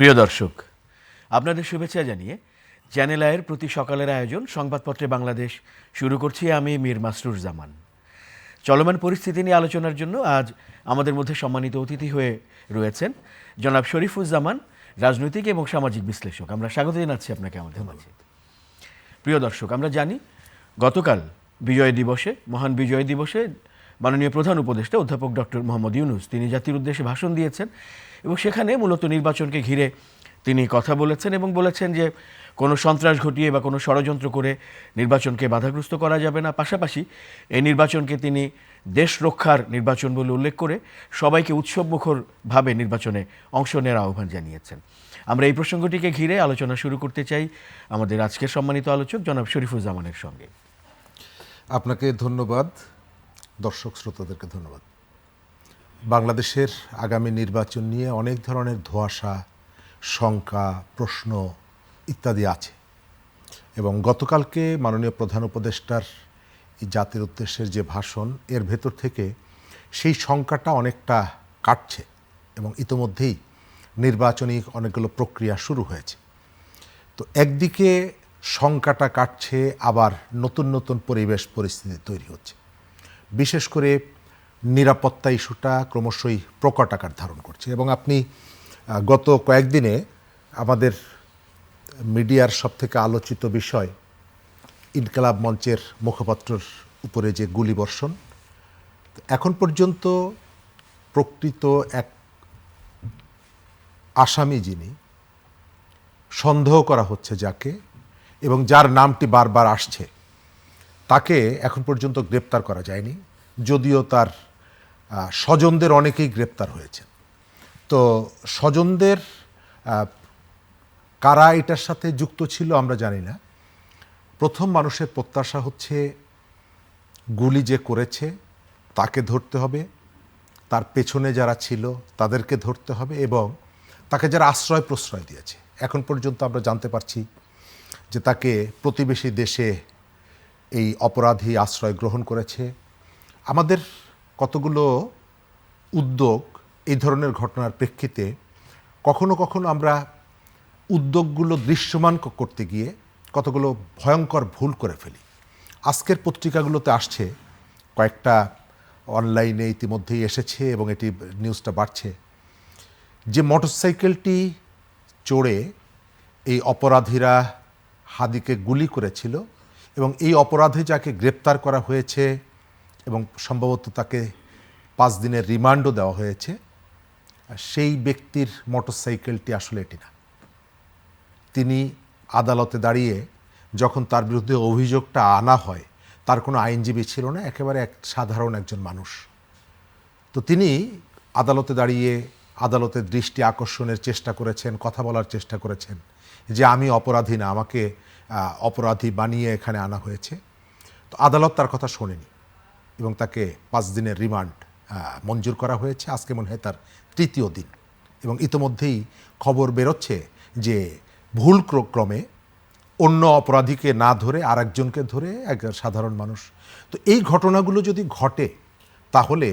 প্রিয় দর্শক, আপনাদের শুভেচ্ছা জানিয়ে চ্যানেল আয়ের প্রতি সকালের আয়োজন সংবাদপত্রে বাংলাদেশ শুরু করছি আমি মীর মাসরুর জামান। চলমান পরিস্থিতি নিয়ে আলোচনার জন্য আজ আমাদের মধ্যে সম্মানিত অতিথি হয়ে রয়েছেন জনাব শরীফুজ্জামান, রাজনৈতিক এবং সামাজিক বিশ্লেষক। আমরা স্বাগত জানাচ্ছি আপনাকে আমাদের মাঝে। প্রিয় দর্শক, আমরা জানি গতকাল বিজয় দিবসে, মহান বিজয় দিবসে মাননীয় প্রধান উপদেষ্টা অধ্যাপক ডক্টর মোহাম্মদ ইউনূস তিনি জাতির উদ্দেশ্যে ভাষণ দিয়েছেন এবং সেখানে মূলত নির্বাচনকে ঘিরে তিনি কথা বলেছেন এবং বলেছেন যে কোনো সন্ত্রাস ঘটিয়ে বা কোনো ষড়যন্ত্র করে নির্বাচনকে বাধাগ্রস্ত করা যাবে না। পাশাপাশি এই নির্বাচনকে তিনি দেশ রক্ষার নির্বাচন বলে উল্লেখ করে সবাইকে উৎসবমুখরভাবে নির্বাচনে অংশ নেওয়ার আহ্বান জানিয়েছেন। আমরা এই প্রসঙ্গটিকে ঘিরে আলোচনা শুরু করতে চাই আমাদের আজকের সম্মানিত আলোচক জনাব শরীফুজ্জামানের সঙ্গে। আপনাকে ধন্যবাদ, দর্শক শ্রোতাদেরকে ধন্যবাদ। বাংলাদেশের আগামী নির্বাচন নিয়ে অনেক ধরনের ধোঁয়াশা, শঙ্কা, প্রশ্ন ইত্যাদি আছে এবং গতকালকে মাননীয় প্রধান উপদেষ্টার এই জাতির উদ্দেশ্যের যে ভাষণ, এর ভেতর থেকে সেই শঙ্কাটা অনেকটা কাটছে এবং ইতোমধ্যেই নির্বাচনী অনেকগুলো প্রক্রিয়া শুরু হয়েছে। তো একদিকে শঙ্কাটা কাটছে, আবার নতুন নতুন পরিবেশ পরিস্থিতি তৈরি হচ্ছে। বিশেষ করে নিরাপত্তা ইস্যুটা ক্রমশই প্রকট আকার ধারণ করছে এবং আপনি গত কয়েকদিনে আমাদের মিডিয়ার সবথেকে আলোচিত বিষয় ইনকিলাব মঞ্চের মুখপাত্রর উপরে যে গুলিবর্ষণ, এখন পর্যন্ত প্রকৃত এক আসামি যিনি সন্দেহ করা হচ্ছে যাকে, এবং যার নামটি বারবার আসছে, তাকে এখন পর্যন্ত গ্রেপ্তার করা যায়নি, যদিও তার স্বজনদের অনেকেই গ্রেপ্তার হয়েছে। তো স্বজনদের কারা এটার সাথে যুক্ত ছিল আমরা জানি না। প্রথম মানুষের প্রত্যাশা হচ্ছে গুলি যে করেছে তাকে ধরতে হবে, তার পেছনে যারা ছিল তাদেরকে ধরতে হবে এবং তাকে যারা আশ্রয় প্রশ্রয় দিয়েছে। এখন পর্যন্ত আমরা জানতে পারছি যে তাকে প্রতিবেশী দেশে এই অপরাধী আশ্রয় গ্রহণ করেছে। আমাদের কতগুলো উদ্যোগ এই ধরনের ঘটনার প্রেক্ষিতে কখনো কখনো আমরা উদ্যোগগুলো দৃশ্যমান করতে গিয়ে কতগুলো ভয়ঙ্কর ভুল করে ফেলি। আজকের পত্রিকাগুলোতে আসছে, কয়েকটা অনলাইনে ইতিমধ্যেই এসেছে এবং এটি নিউজটা বাড়ছে, যে মোটরসাইকেলটি চড়ে এই অপরাধীরা হাদিকে গুলি করেছিল এবং এই অপরাধে যাকে গ্রেপ্তার করা হয়েছে এবং সম্ভবত তাকে 5 দিনের রিমান্ডও দেওয়া হয়েছে, সেই ব্যক্তির মোটরসাইকেলটি আসলে এটি না। তিনি আদালতে দাঁড়িয়ে যখন তার বিরুদ্ধে অভিযোগটা আনা হয়, তার কোনো আইনজীবী ছিল না, একেবারে এক সাধারণ একজন মানুষ। তো তিনি আদালতে দাঁড়িয়ে আদালতের দৃষ্টি আকর্ষণের চেষ্টা করেছেন, কথা বলার চেষ্টা করেছেন যে আমি অপরাধী না, আমাকে অপরাধী বানিয়ে এখানে আনা হয়েছে। তো আদালত তার কথা শোনেনি এবং তাকে 5 দিনের রিমান্ড মঞ্জুর করা হয়েছে। আজকে মনে হয় তার 3য় দিন এবং ইতোমধ্যেই খবর বেরোচ্ছে যে ভুল ক্রমে অন্য অপরাধীকে না ধরে আরেকজনকে ধরে এক সাধারণ মানুষ। তো এই ঘটনাগুলো যদি ঘটে তাহলে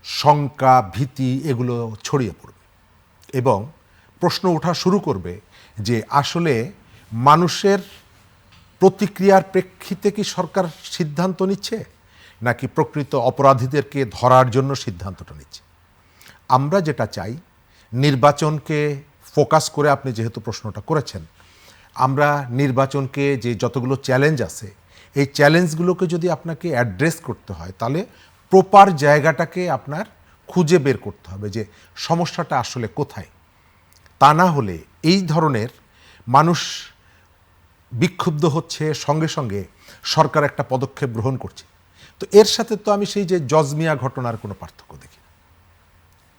শঙ্কা, ভীতি এগুলো ছড়িয়ে পড়বে এবং প্রশ্ন ওঠা শুরু করবে যে আসলে মানুষের প্রতিক্রিয়ার প্রেক্ষিতে কি সরকার সিদ্ধান্ত নিচ্ছে নাকি প্রকৃত অপরাধীদেরকে ধরার জন্য সিদ্ধান্তটা নিচ্ছে। আমরা যেটা চাই, নির্বাচনকে ফোকাস করে আপনি যেহেতু প্রশ্নটা করেছেন, আমরা নির্বাচনকে যে যতগুলো চ্যালেঞ্জ আছে এই চ্যালেঞ্জগুলোকে যদি আপনাকে অ্যাড্রেস করতে হয় তাহলে প্রপার জায়গাটাকে আপনার খুঁজে বের করতে হবে যে সমস্যাটা আসলে কোথায়। তা না হলে এই ধরনের মানুষ বিক্ষুব্ধ হচ্ছে, সঙ্গে সঙ্গে সরকার একটা পদক্ষেপ গ্রহণ করছে। তো এর সাথে তো আমি সেই যে জজমিয়া ঘটনার কোনো পার্থক্য দেখি না।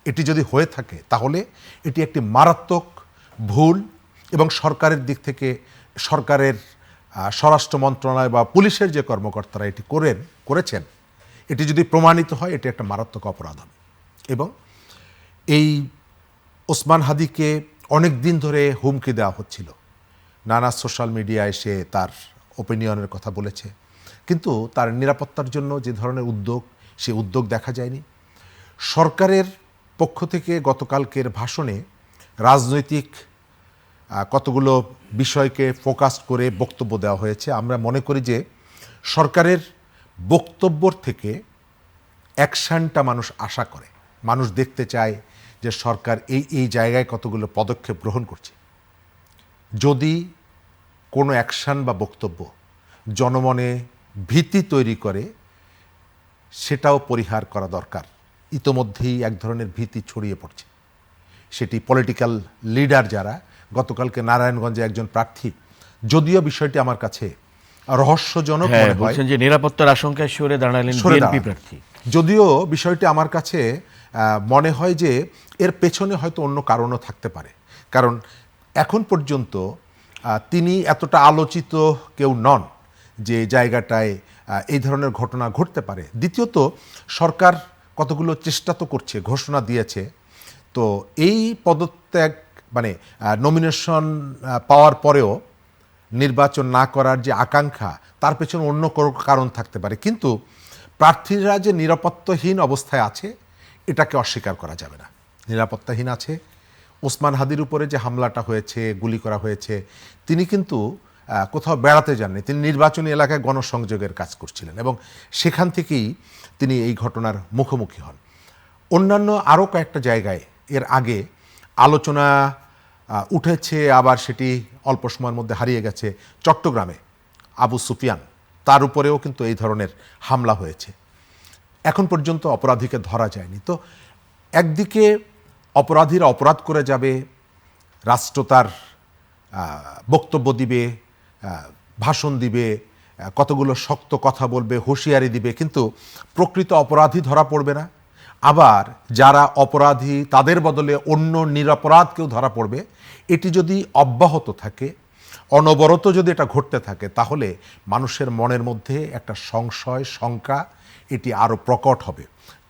এটি যদি হয়ে থাকে তাহলে এটি একটি মারাত্মক ভুল এবং সরকারের দিক থেকে, সরকারের স্বরাষ্ট্র মন্ত্রণালয় বা পুলিশের যে কর্মকর্তারা এটি করেছেন, এটি যদি প্রমাণিত হয় এটি একটা মারাত্মক অপরাধ হবে। এবং এই ওসমান হাদিকে অনেক দিন ধরে হুমকি দেওয়া হচ্ছিল, নানা সোশ্যাল মিডিয়া এসে তার ওপিনিয়নের কথা বলেছে, কিন্তু তার নিরাপত্তার জন্য যে ধরনের উদ্যোগ, সে উদ্যোগ দেখা যায়নি। সরকারের পক্ষ থেকে গতকালকের ভাষণে রাজনৈতিক কতগুলো বিষয়কে ফোকাস করে বক্তব্য দেওয়া হয়েছে। আমরা মনে করি যে সরকারের বক্তব্যর থেকে অ্যাকশনটা মানুষ আশা করে, মানুষ দেখতে চায় যে সরকার এই জায়গায় কতগুলো পদক্ষেপ গ্রহণ করছে। যদি কোনো অ্যাকশন বা বক্তব্য জনমনে ভীতি তৈরি করে, সেটাও পরিহার করা দরকার। ইতোমধ্যেই এক ধরনের ভীতি ছড়িয়ে পড়ছে, সেটি পলিটিক্যাল লিডার যারা, গতকালকে নারায়ণগঞ্জে একজন প্রার্থী, যদিও বিষয়টি আমার কাছে রহস্যজনক মনে হয়, বলছেন যে নিরাপত্তার আশঙ্কায় সরে দাঁড়ালেন সরে বিএনপি দাঁড়ান। প্রার্থী। যদিও বিষয়টি আমার কাছে মনে হয় যে এর পেছনে হয়তো অন্য কারণও থাকতে পারে, কারণ এখন পর্যন্ত তিনি এতটা আলোচিত কেউ নন যে জায়গাটায় এই ধরনের ঘটনা ঘটতে পারে। দ্বিতীয়ত সরকার কতগুলো চেষ্টা তো করছে, ঘোষণা দিয়েছে, তো এই পদত্যাগ মানে নমিনেশন পাওয়ার পরেও নির্বাচন না করার যে আকাঙ্ক্ষা, তার পেছনে অন্য কোনো কারণ থাকতে পারে। কিন্তু প্রার্থীরা যে নিরাপত্তাহীন অবস্থায় আছে, এটাকে অস্বীকার করা যাবে না। নিরাপত্তাহীন আছে। ওসমান হাদির উপরে যে হামলাটা হয়েছে, গুলি করা হয়েছে, তিনি কিন্তু কোথাও বেড়াতে যাননি, তিনি নির্বাচনী এলাকায় গণসংযোগের কাজ করছিলেন এবং সেখান থেকেই তিনি এই ঘটনার মুখোমুখি হন। অন্যান্য আরও কয়েকটা জায়গায় এর আগে আলোচনা উঠেছে, আবার সেটি অল্প সময়ের মধ্যে হারিয়ে গেছে। চট্টগ্রামে আবু সুফিয়ান, তার উপরেও কিন্তু এই ধরনের হামলা হয়েছে। এখন পর্যন্ত অপরাধীকে ধরা যায়নি। তো একদিকে অপরাধীরা অপরাধ করে যাবে, রাষ্ট্র তার বক্তব্য দিবে, ভাষণ দিবে, কতগুলো শক্ত কথা বলবে, হুঁশিয়ারি দিবে, কিন্তু প্রকৃত অপরাধী ধরা পড়বে না। আবার যারা অপরাধী তাদের বদলে অন্য নিরপরাধ কেউ ধরা পড়বে। এটি যদি অব্যাহত থাকে, অনবরত যদি এটা ঘটতে থাকে, তাহলে মানুষের মনের মধ্যে একটা সংশয়, শঙ্কা, এটি আরও প্রকট হবে।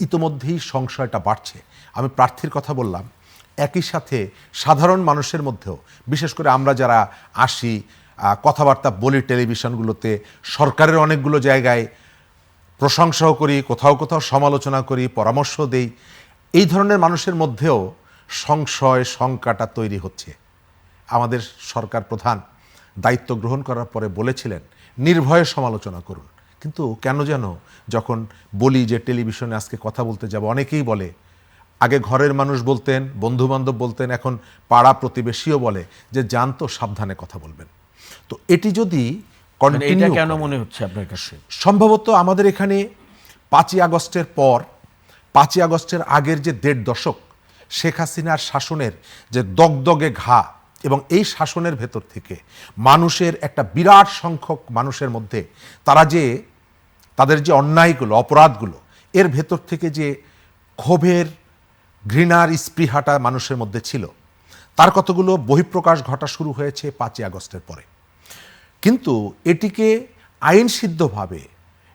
ইতোমধ্যেই সংশয়টা বাড়ছে। আমি প্রার্থীর কথা বললাম, একই সাথে সাধারণ মানুষের মধ্যেও, বিশেষ করে আমরা যারা আসি, কথাবার্তা বলি টেলিভিশনগুলোতে, সরকারের অনেকগুলো জায়গায় প্রশংসাও করি, কোথাও কোথাও সমালোচনা করি, পরামর্শ দেই, এই ধরনের মানুষের মধ্যেও সংশয়, শঙ্কাটা তৈরি হচ্ছে। আমাদের সরকার প্রধান দায়িত্ব গ্রহণ করার পরে বলেছিলেন নির্ভয়ে সমালোচনা করুন, কিন্তু কেন যেন যখন বলি যে টেলিভিশনে আজকে কথা বলতে যাব, অনেকেই বলে, আগে ঘরের মানুষ বলতেন, বন্ধুবান্ধব বলতেন, এখন পাড়া প্রতিবেশীও বলে যে জানতো সাবধানে কথা বলবেন। তো এটি যদি এটা কন্টিনিউ, কেন মনে হচ্ছে আপনার কাছে? সম্ভবত আমাদের এখানে 5ই আগস্টের পর, 5ই আগস্টের আগের যে 1.5 দশক শেখ হাসিনার শাসনের যে দগদগে ঘা, এবং এই শাসনের ভেতর থেকে মানুষের একটা বিরাট সংখ্যক মানুষের মধ্যে তাদের যে অন্যায়গুলো, অপরাধগুলো, এর ভেতর থেকে যে ক্ষোভের, ঘৃণার স্পৃহাটা মানুষের মধ্যে ছিল, তার কতগুলো বহিঃপ্রকাশ ঘটা শুরু হয়েছে 5ই আগস্টের পরে। কিন্তু এটিকে আইনসিদ্ধভাবে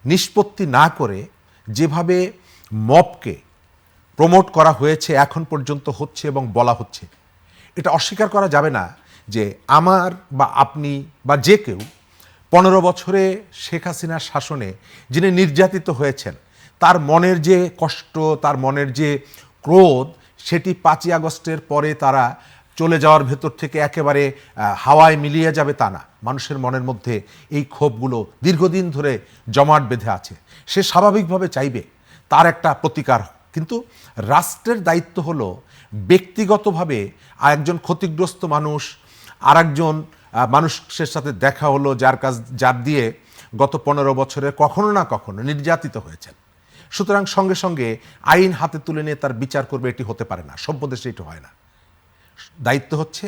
নিষ্পত্তি না করে যেভাবে মবকে প্রমোট করা হয়েছে, এখন পর্যন্ত হচ্ছে এবং বলা হচ্ছে, এটা অস্বীকার করা যাবে না যে আমার বা আপনি বা যে কেউ 15 বছরে শেখ হাসিনার শাসনে যিনি নির্যাতিত হয়েছেন, তার মনের যে কষ্ট, তার মনের যে ক্রোধ, সেটি 5ই আগস্টের পরে তারা চলে যাওয়ার ভেতর থেকে একেবারে হাওয়ায় মিলিয়ে যাবে তা না। মানুষের মনের মধ্যে এই ক্ষোভগুলো দীর্ঘদিন ধরে জমাট বেঁধে আছে। সে স্বাভাবিকভাবে চাইবে তার একটা প্রতিকার, কিন্তু রাষ্ট্রের দায়িত্ব হলো ব্যক্তিগতভাবে একজন ক্ষতিগ্রস্ত মানুষ, আর একজন মানুষের সাথে দেখা হলো যার দিয়ে গত 15 বছরে কখনো না কখনো নির্যাতিত হয়েছেন, সুতরাং সঙ্গে সঙ্গে আইন হাতে তুলে নিয়ে তার বিচার করবে, এটি হতে পারে না। সভ্য দেশে এটি হয় না। দায়িত্ব হচ্ছে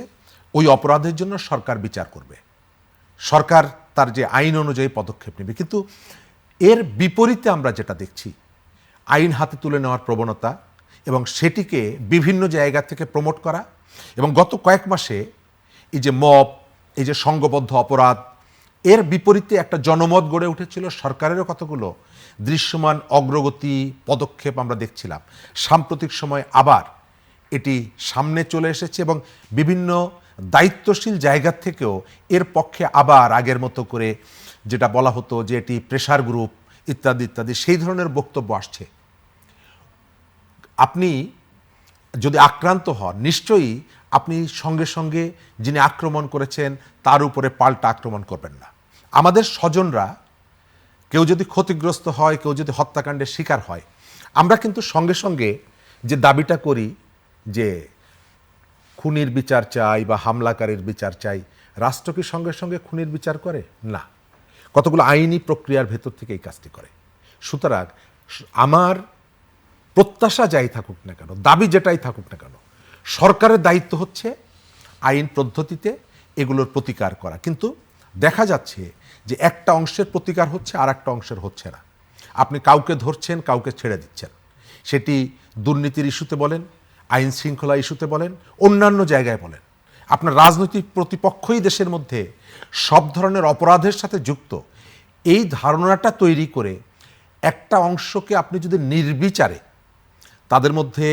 ওই অপরাধের জন্য সরকার বিচার করবে, সরকার তার যে আইন অনুযায়ী পদক্ষেপ নেবে। কিন্তু এর বিপরীতে আমরা যেটা দেখছি, আইন হাতে তুলে নেওয়ার প্রবণতা এবং সেটিকে বিভিন্ন জায়গা থেকে প্রমোট করা, এবং গত কয়েক মাসে এই যে মব, এই যে সংঘবদ্ধ অপরাধ, এর বিপরীতে একটা জনমত গড়ে উঠেছিল। সরকারেরও কতগুলো দৃশ্যমান অগ্রগতি, পদক্ষেপ আমরা দেখছিলাম। সাম্প্রতিক সময় আবার এটি সামনে চলে এসেছে এবং বিভিন্ন দায়িত্বশীল জায়গা থেকেও এর পক্ষে আবার আগের মতো করে যেটা বলা হতো যে এটি প্রেসার গ্রুপ ইত্যাদি ইত্যাদি, সেই ধরনের বক্তব্য আসছে। আপনি যদি আক্রান্ত হন নিশ্চয়ই আপনি সঙ্গে সঙ্গে যিনি আক্রমণ করেছেন তার উপরে পাল্টা আক্রমণ করবেন না। আমাদের স্বজনরা কেউ যদি ক্ষতিগ্রস্ত হয়, কেউ যদি হত্যাকাণ্ডের শিকার হয়, আমরা কিন্তু সঙ্গে সঙ্গে যে দাবিটা করি যে খুনির বিচার চাই বা হামলাকারীর বিচার চাই, রাষ্ট্র কি সঙ্গে সঙ্গে খুনির বিচার করে? না, কতগুলো আইনি প্রক্রিয়ার ভেতর থেকে এই কাজটি করে। সুতরাং আমার প্রত্যাশা যাই থাকুক না কেন, দাবি যেটাই থাকুক না কেন, সরকারের দায়িত্ব হচ্ছে আইন পদ্ধতিতে এগুলোর প্রতিকার করা। কিন্তু দেখা যাচ্ছে যে একটা অংশের প্রতিকার হচ্ছে আর একটা অংশের হচ্ছে না। আপনি কাউকে ধরছেন, কাউকে ছেড়ে দিচ্ছেন, সেটি দুর্নীতির ইস্যুতে বলেন, আইন শৃঙ্খলা ইস্যুতে বলেন, অন্যান্য জায়গায় বলেন। আপনার রাজনৈতিক প্রতিপক্ষই দেশের মধ্যে সব ধরনের অপরাধের সাথে যুক্ত, এই ধারণাটা তৈরি করে একটা অংশকে আপনি যদি নির্বিচারে, তাদের মধ্যে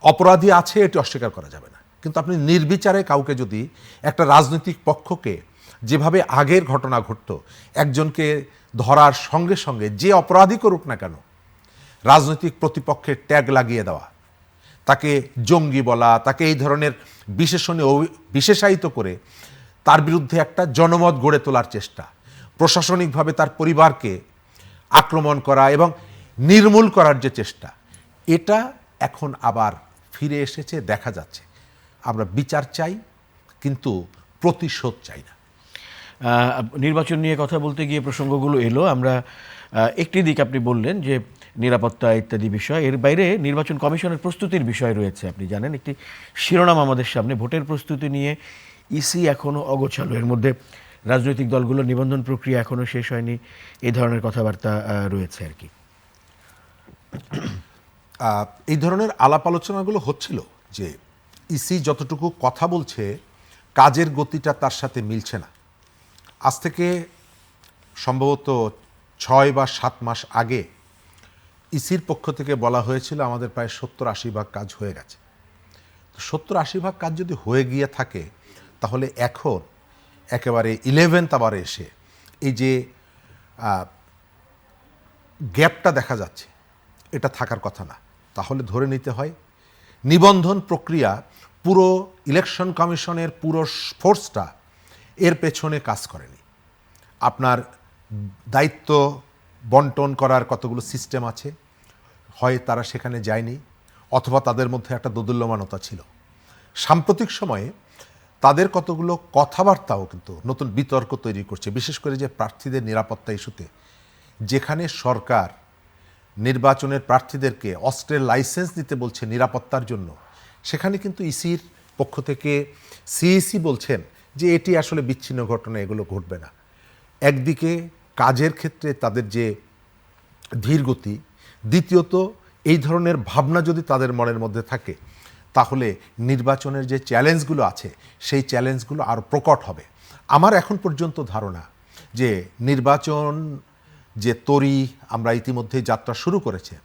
অপরাধী আছে এটি অস্বীকার করা যাবে না, কিন্তু আপনি নির্বিচারে কাউকে যদি একটা রাজনৈতিক পক্ষকে, যেভাবে আগের ঘটনা ঘটত, একজনকে ধরার সঙ্গে সঙ্গে যে অপরাধী করুক না কেন রাজনৈতিক প্রতিপক্ষের ট্যাগ লাগিয়ে দেওয়া, তাকে জঙ্গি বলা, তাকে এই ধরনের বিশেষণে বিশেষায়িত করে তার বিরুদ্ধে একটা জনমত গড়ে তোলার চেষ্টা, প্রশাসনিকভাবে তার পরিবারকে আক্রমণ করা এবং নির্মূল করার যে চেষ্টা, এটা এখন আবার ফিরে এসেছে। দেখা যাচ্ছে আমরা বিচার চাই কিন্তু প্রতিশোধ চাই না। নির্বাচন নিয়ে কথা বলতে গিয়ে প্রসঙ্গগুলো এলো, আমরা একটি দিক আপনি বললেন যে নিরাপত্তা ইত্যাদি বিষয়, এর বাইরে নির্বাচন কমিশনের প্রস্তুতির বিষয় রয়েছে। আপনি জানেন একটি শিরোনাম আমাদের সামনে, ভোটের প্রস্তুতি নিয়ে ইসি এখনও অগোছালো, এর মধ্যে রাজনৈতিক দলগুলোর নিবন্ধন প্রক্রিয়া এখনও শেষ হয়নি, এই ধরনের কথাবার্তা রয়েছে আর কি। এই ধরনের আলাপ আলোচনাগুলো হচ্ছিল যে ইসি যতটুকু কথা বলছে কাজের গতিটা তার সাথে মিলছে না। আজ থেকে সম্ভবত 6 বা 7 মাস আগে ইসির পক্ষ থেকে বলা হয়েছিল আমাদের প্রায় 70-80 ভাগ কাজ হয়ে গেছে। 70-80 ভাগ কাজ যদি হয়ে গিয়ে থাকে, তাহলে এখন একেবারে 11th আবারে এসে এই যে গ্যাপটা দেখা যাচ্ছে, এটা থাকার কথা না। তাহলে ধরে নিতে হয় নিবন্ধন প্রক্রিয়া, পুরো ইলেকশন কমিশনের পুরো ফোর্সটা এর পেছনে কাজ করেনি। আপনার দায়িত্ব বন্টন করার কতগুলো সিস্টেম আছে, হয় তারা সেখানে যায়নি, অথবা তাদের মধ্যে একটা দোদুল্যমানতা ছিল। সাম্প্রতিক সময়ে তাদের কতগুলো কথাবার্তাও কিন্তু নতুন বিতর্ক তৈরি করছে, বিশেষ করে যে প্রার্থীদের নিরাপত্তা ইস্যুতে, যেখানে সরকার নির্বাচনের প্রার্থীদেরকে অস্ত্রের লাইসেন্স দিতে বলছে নিরাপত্তার জন্য, সেখানে কিন্তু ইসির পক্ষ থেকে সিইসি বলছেন যে এটি আসলে বিচ্ছিন্ন ঘটনা, এগুলো ঘটবে না। একদিকে কাজের ক্ষেত্রে তাদের যে ধীরগতি, দ্বিতীয়ত এই ধরনের ভাবনা যদি তাদের মনের মধ্যে থাকে, তাহলে নির্বাচনের যে চ্যালেঞ্জগুলো আছে সেই চ্যালেঞ্জগুলো আরও প্রকট হবে। আমার এখন পর্যন্ত ধারণা যে নির্বাচন যে তরি আমরা ইতিমধ্যেই যাত্রা শুরু করেছে,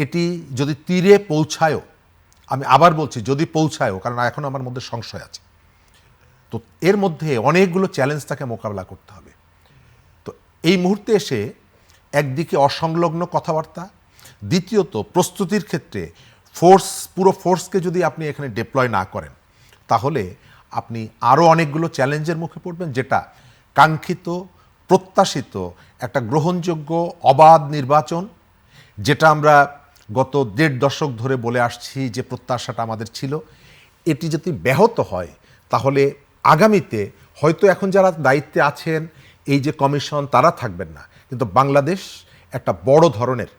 এটি যদি তীরে পৌঁছায়ও, আমি আবার বলছি যদি পৌঁছায়ও, কারণ এখন আমার মধ্যে সংশয় আছে, তো এর মধ্যে অনেকগুলো চ্যালেঞ্জ তাকে মোকাবেলা করতে হবে। তো এই মুহূর্তে এসে একদিকে অসংলগ্ন কথাবার্তা, দ্বিতীয়ত প্রস্তুতির ক্ষেত্রে পুরো ফোর্সকে যদি আপনি এখানে ডিপ্লয় না করেন, তাহলে আপনি আরও অনেকগুলো চ্যালেঞ্জের মুখে পড়বেন, যেটা কাঙ্ক্ষিত প্রত্যাশিত একটা গ্রহণযোগ্য অবাধ নির্বাচন, যেটা আমরা গত 1.5 দশক ধরে বলে আসছি যে প্রত্যাশাটা আমাদের ছিল, এটি যদি ব্যাহত হয় তাহলে আগামীতে হয়তো এখন যারা দায়িত্বে আছেন এই যে কমিশন, তারা থাকবেন না, কিন্তু বাংলাদেশ একটা বড় ধরনের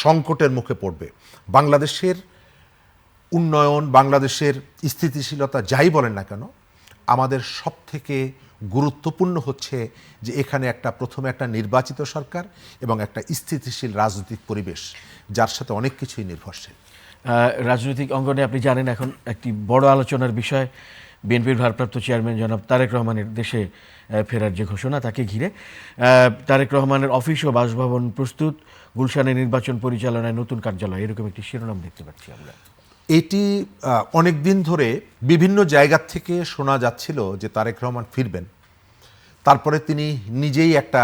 সংকটের মুখে পড়বে। বাংলাদেশের উন্নয়ন, বাংলাদেশের স্থিতিশীলতা যাই বলেন না কেন, আমাদের সব থেকে গুরুত্বপূর্ণ হচ্ছে যে এখানে প্রথমে একটা নির্বাচিত সরকার এবং একটা স্থিতিশীল রাজনৈতিক পরিবেশ, যার সাথে অনেক কিছুই নির্ভরশীল। রাজনৈতিক অঙ্গনে আপনি জানেন এখন একটি বড় আলোচনার বিষয় বিএনপির ভারপ্রাপ্ত চেয়ারম্যান জনাব তারেক রহমানের দেশে ফেরার যে ঘোষণা, তাকে ঘিরে তারেক রহমানের অফিস ও বাসভবন প্রস্তুত, গুলশানে নির্বাচন পরিচালনায় নতুন কার্যালয়, এরকম একটি শিরোনাম দেখতে পাচ্ছি আমরা। এটি অনেক দিন ধরে বিভিন্ন জায়গা থেকে শোনা যাচ্ছিল যে তারেক রহমান ফিরবেন, তারপরে তিনি নিজেই একটা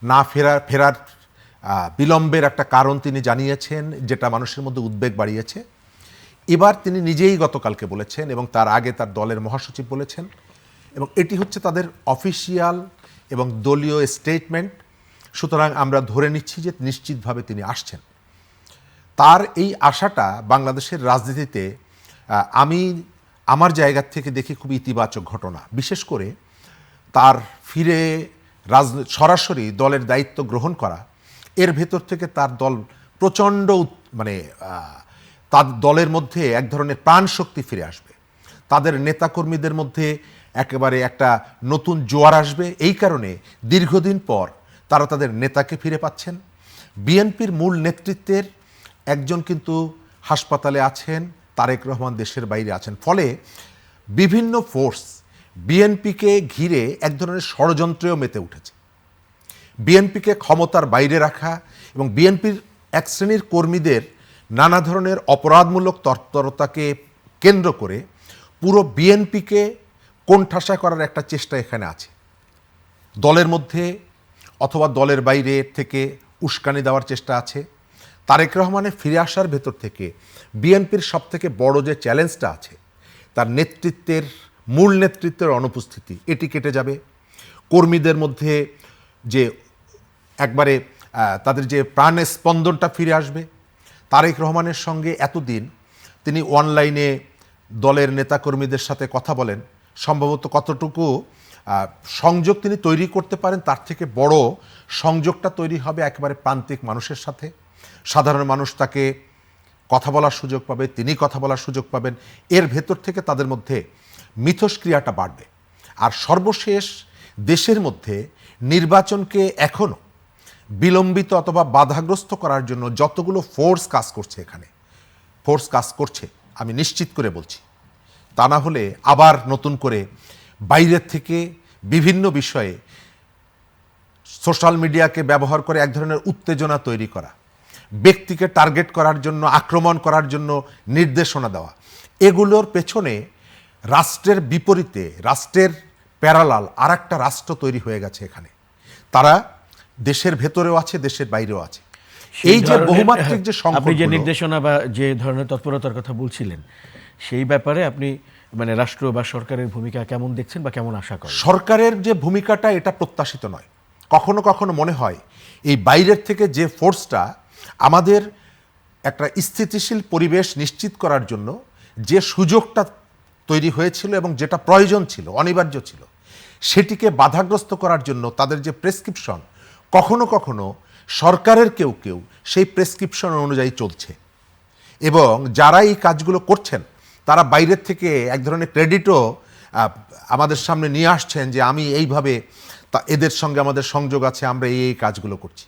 না ফেরার বিলম্বের একটা কারণ তিনি জানিয়েছেন, যেটা মানুষের মধ্যে উদ্বেগ বাড়িয়েছে। এবার তিনি নিজেই গতকালকে বলেছেন এবং তার আগে তার দলের মহাসচিব বলেছেন, এবং এটি হচ্ছে তাদের অফিসিয়াল এবং দলীয় স্টেটমেন্ট। সুতরাং আমরা ধরে নিচ্ছি যে নিশ্চিতভাবে তিনি আসছেন। তার এই আশাটা বাংলাদেশের রাজনীতিতে আমি আমার জায়গা থেকে দেখি খুব ইতিবাচক ঘটনা। বিশেষ করে তার ফিরে সরাসরি দলের দায়িত্ব গ্রহণ করা, এর ভেতর থেকে তার দল প্রচণ্ড তার দলের মধ্যে এক ধরনের প্রাণ শক্তি ফিরে আসবে। তাদের নেতাকর্মীদের মধ্যে একেবারে একটা নতুন জোয়ার আসবে। এই কারণে দীর্ঘদিন পর তারা তাদের নেতাকে ফিরে পাচ্ছেন। বিএনপির মূল নেতৃত্বের একজন কিন্তু হাসপাতালে আছেন, তারেক রহমান দেশের বাইরে আছেন। ফলে বিভিন্ন ফোর্স বিএনপিকে ঘিরে এক ধরনের ষড়যন্ত্রেও মেতে উঠেছে। বিএনপিকে ক্ষমতার বাইরে রাখা এবং বিএনপির এক শ্রেণীর কর্মীদের নানা ধরনের অপরাধমূলক তৎপরতাকে কেন্দ্র করে পুরো বিএনপিকে কোণঠাসা করার একটা চেষ্টা এখানে আছে। দলের মধ্যে অথবা দলের বাইরে থেকে উস্কানি দেওয়ার চেষ্টা আছে। তারেক রহমানের ফিরে আসার ভেতর থেকে বিএনপির সবথেকে বড় যে চ্যালেঞ্জটা আছে, তার নেতৃত্বের মূল নেতৃত্বের অনুপস্থিতি, এটি কেটে যাবে। কর্মীদের মধ্যে যে একবারে তাদের যে প্রাণের স্পন্দনটা ফিরে আসবে। তারেক রহমানের সঙ্গে এতদিন তিনি অনলাইনে দলের নেতাকর্মীদের সাথে কথা বলেন, সম্ভবত কতটুকু সংযোগ তিনি তৈরি করতে পারেন, তার থেকে বড় সংযোগটা তৈরি হবে একেবারে প্রান্তিক মানুষের সাথে। সাধারণ মানুষ তাকে কথা বলার সুযোগ পাবে, তিনি কথা বলার সুযোগ পাবেন। এর ভেতর থেকে তাদের মধ্যে মিথস্ক্রিয়াটা বাড়বে। আর সর্বশেষ দেশের মধ্যে নির্বাচনকে এখনও বিলম্বিত অথবা বাধাগ্রস্ত করার জন্য যতগুলো ফোর্স কাজ করছে, এখানে ফোর্স কাজ করছে আমি নিশ্চিত করে বলছি। তা না হলে আবার নতুন করে বাইরের থেকে বিভিন্ন বিষয়ে সোশ্যাল মিডিয়াকে ব্যবহার করে এক ধরনের উত্তেজনা তৈরি করা, ব্যক্তিকে টার্গেট করার জন্য, আক্রমণ করার জন্য নির্দেশনা দেওয়া, এগুলোর পেছনে রাষ্ট্রের বিপরীতে, রাষ্ট্রের প্যারালাল আর একটা রাষ্ট্র তৈরি হয়ে গেছে এখানে। তারা দেশের ভেতরেও আছে, দেশের বাইরেও আছে। এই যে বহুমাত্রিক যে আপনি যে সংকট, নির্দেশনা বা যে ধরনের তৎপরতার কথা বলছিলেন, সেই ব্যাপারে আপনি মানে রাষ্ট্র বা সরকারের ভূমিকা কেমন দেখছেন বা কেমন আশা করেন? সরকারের যে ভূমিকাটা, এটা প্রত্যাশিত নয়। কখনো কখনো মনে হয় এই বাইরের থেকে যে ফোর্সটা আমাদের একটা স্থিতিশীল পরিবেশ নিশ্চিত করার জন্য যে সুযোগটা তৈরি হয়েছিল এবং যেটা প্রয়োজন ছিল, অনিবার্য ছিল, সেটিকে বাধাগ্রস্ত করার জন্য তাদের যে প্রেসক্রিপশন, কখনো কখনো সরকারের কেউ কেউ সেই প্রেসক্রিপশন অনুযায়ী চলছে। এবং যারা এই কাজগুলো করছেন তারা বাইরের থেকে এক ধরনের ক্রেডিটও আমাদের সামনে নিয়ে আসছেন যে আমি এইভাবে এদের সঙ্গে আমাদের সংযোগ আছে, আমরা এই কাজগুলো করছি।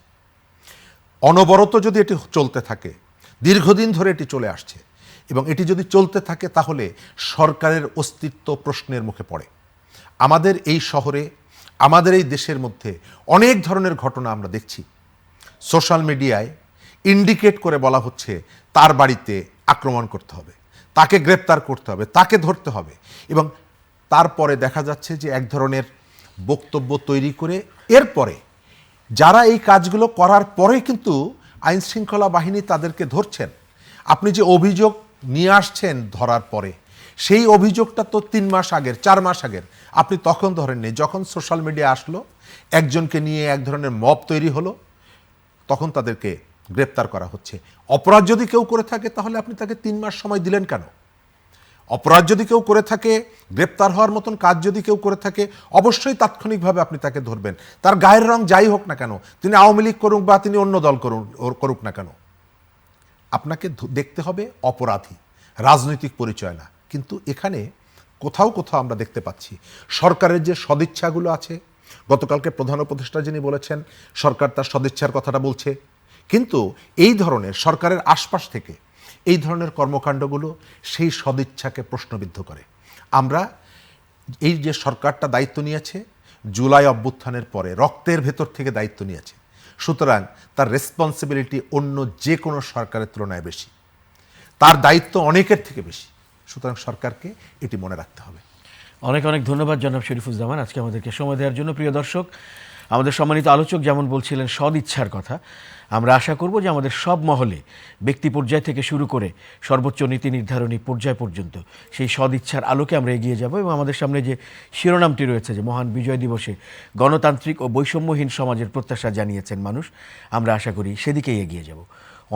অনবরত যদি এটি চলতে থাকে, দীর্ঘদিন ধরে এটি চলে আসছে, এবং এটি যদি চলতে থাকে তাহলে সরকারের অস্তিত্ব প্রশ্নের মুখে পড়ে। আমাদের এই শহরে, আমাদের এই দেশের মধ্যে অনেক ধরনের ঘটনা আমরা দেখছি। সোশ্যাল মিডিয়ায় ইন্ডিকেট করে বলা হচ্ছে তার বাড়িতে আক্রমণ করতে হবে, তাকে গ্রেপ্তার করতে হবে, তাকে ধরতে হবে, এবং তারপরে দেখা যাচ্ছে যে এক ধরনের বক্তব্য তৈরি করে এরপরে যারা এই কাজগুলো করার পরে কিন্তু আইন শৃঙ্খলা বাহিনী তাদেরকে ধরছেন। আপনি যে অভিযোগ নিয়ে আসছেন ধরার পরে, সেই অভিযোগটা তো 3 মাস আগের, 4 মাস আগের, আপনি তখন ধরেননি। যখন সোশ্যাল মিডিয়া আসলো, একজনকে নিয়ে এক ধরনের মব তৈরি হলো, তখন তাদেরকে গ্রেপ্তার করা হচ্ছে। অপরাধ যদি কেউ করে থাকে তাহলে আপনি তাকে 3 মাস সময় দিলেন কেন? অপরাধ যদি কেউ করে থাকে, গ্রেপ্তার হওয়ার মতন কাজ যদি কেউ করে থাকে, অবশ্যই তাৎক্ষণিকভাবে আপনি তাকে ধরবেন। তার গায়ের রং যাই হোক না কেন, তিনি আওয়ামী লীগ করুক বা তিনি অন্য দল করুক না কেন, আপনাকে দেখতে হবে অপরাধী, রাজনৈতিক পরিচয় না। কিন্তু এখানে কোথাও কোথাও আমরা দেখতে পাচ্ছি সরকারের যে সদিচ্ছাগুলো আছে। গতকালকে প্রধান উপদেষ্টা যিনি বলেছেন সরকার তার সদিচ্ছার কথাটা বলছে, কিন্তু এই ধরনের সরকারের আশপাশ থেকে এই ধরনের কর্মকাণ্ডগুলো সেই সদিচ্ছাকে প্রশ্নবিদ্ধ করে। আমরা এই যে সরকারটা দায়িত্ব নিয়েছে জুলাই অভ্যুত্থানের পরে, রক্তের ভেতর থেকে দায়িত্ব নিয়েছে, সুতরাং তার রেসপন্সিবিলিটি অন্য যে কোনো সরকারের তুলনায় বেশি, তার দায়িত্ব অনেকের থেকে বেশি। সুতরাং সরকারকে এটি মনে রাখতে হবে। অনেক অনেক ধন্যবাদ জনাব শরীফুজ্জামান আজকে আমাদেরকে সময় দেওয়ার জন্য। প্রিয় দর্শক, আমাদের সম্মানিত আলোচক যেমন বলছিলেন সদিচ্ছার কথা, আমরা আশা করব যে আমাদের সব মহলে ব্যক্তি পর্যায় থেকে শুরু করে সর্বোচ্চ নীতি নির্ধারণী পর্যায় পর্যন্ত সেই সদিচ্ছার আলোকে আমরা এগিয়ে যাব এবং আমাদের সামনে যে শিরোনামটি রয়েছে যে মহান বিজয় দিবসে গণতান্ত্রিক ও বৈষম্যহীন সমাজের প্রত্যাশা জানিয়েছেন মানুষ, আমরা আশা করি সেদিকেই এগিয়ে যাব।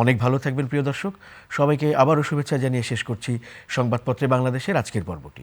অনেক ভালো থাকবেন প্রিয় দর্শক, সবাইকে আবারও শুভেচ্ছা জানিয়ে শেষ করছি সংবাদপত্রে বাংলাদেশের আজকের পর্বটি।